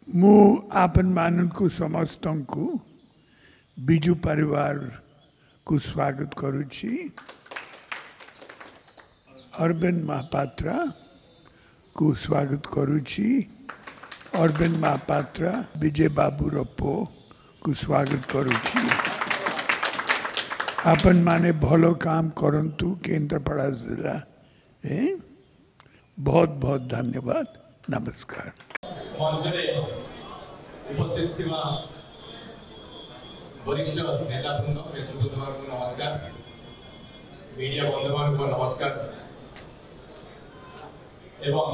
मु आपन मानन को समस्त को बिजू परिवार को स्वागत करुछि। अरविंद महापात्र को स्वागत करुछि। अरविंद महापात्र विजय बाबू रप्पो को स्वागत करुछि। आपन माने भलो काम करंतु केंद्रपड़ा जिला बहुत बहुत धन्यवाद। नमस्कार। उपस्थित वरिष्ठ नेताबृंद नेतृत्व को नमस्कार। मीडिया बंधुमान को नमस्कार एवं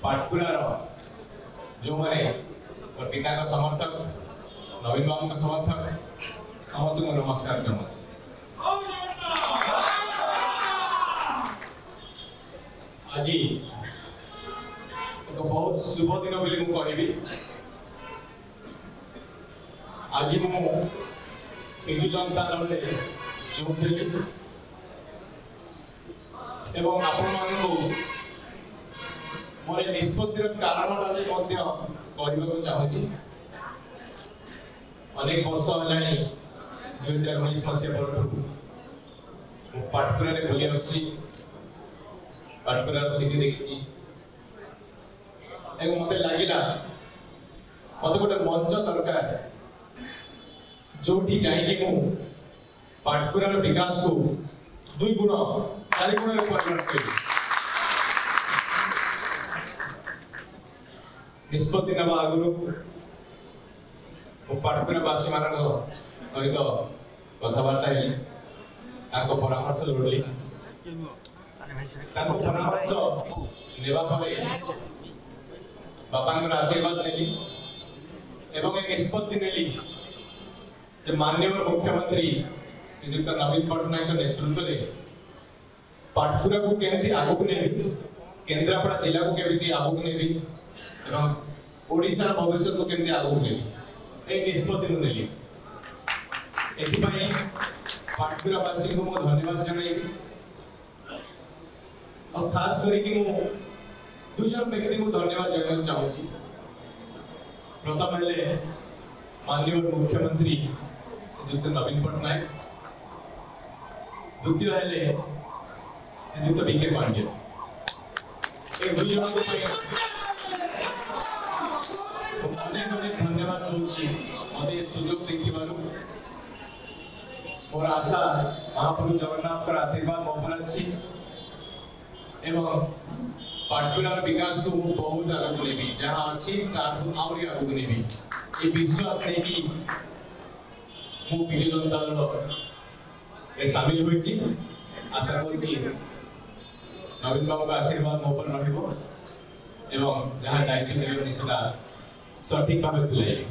पाटकुरार जो मैंने पिता का समर्थक नवीन बाबू का समर्थक समस्त को नमस्कार करना। आज एक बहुत शुभ दिन बोली मु कहबी। आज मु बिजु जनता दल जोगदेली एवं आपण मानकु मोर निष्पत्तिर कारणटा भी कहवाक चाहूँगी। अनेक वर्ष है 2019 मसीहा पर पाटकुरा बुली आसुची, पाटकुरार स्थिति देखी मत लगिला मत गोटे मंच दरकार जो जाकि पाटकुरार विकास को 2 गुण 4 गुण परिवर्तन कर निष्पत्ति नवा आगु पाटकुरावासी मान सहित कथबार्ता परामर्श लोड़ली। परामर्श ने बापा आशीर्वाद नेली एवं एक निष्पत्ति नेली जे माननीय मुख्यमंत्री श्रीयुक्त नवीन पट्टनायक नेतृत्व में पाटकुरा को केमती आगू नेबी, केन्द्रापड़ा जिला को केमती आगू नेबी एवं ओडिशार भविष्य को केमती आगू नेबी ए निष्पत्ति नेली। एथिपाई पाटकुरावासी को मो धन्यवाद जणाइबी और खास करके मो 2 जन व्यक्ति को धन्यवाद जनाइबा चाहूँगी। प्रथम हेले माननीय मुख्यमंत्री श्रीयुक्त नवीन पट्टनायक, द्वितीय हेले श्रीयुक्त डीके पांडे। एक 2 जन को अनेक अनेक धन्यवाद दूची मते सुजोग देखिबारु। मोर आशा महाप्रभु जगन्नाथ का आशीर्वाद मो पर अछि एवं पाटकुरार विकास को बहुत आगू नेबी, जहाँ अच्छी आहरी आगू नेबी ये विश्वास नहीं कि मु बिजु जनता दल सामिल होइछि। आशा करुछि नवीन बाबू का आशीर्वाद मो पर रहिबो एवं जहाँ दायित्व नेबे सेटा सठिक भाव तुलाइबे।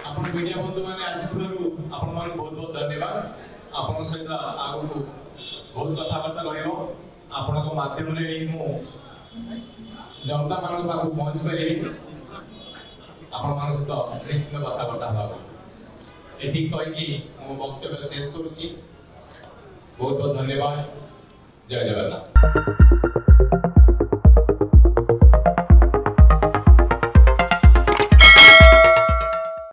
आपण मीडिया बंधु माने आसीबारु आपण मान बहुत बहुत धन्यवाद। आपण सहित आगु को बहुत कथबार्ता रहिबो। आपनक माध्यम रे मु जनता मान पाखु पहुँच पारि आपण मान सहित निश्चित कथबार्ता हबो। एठी कहि मो वक्तव्य शेष करूची। बहुत बहुत धन्यवाद। जय जगन्नाथ।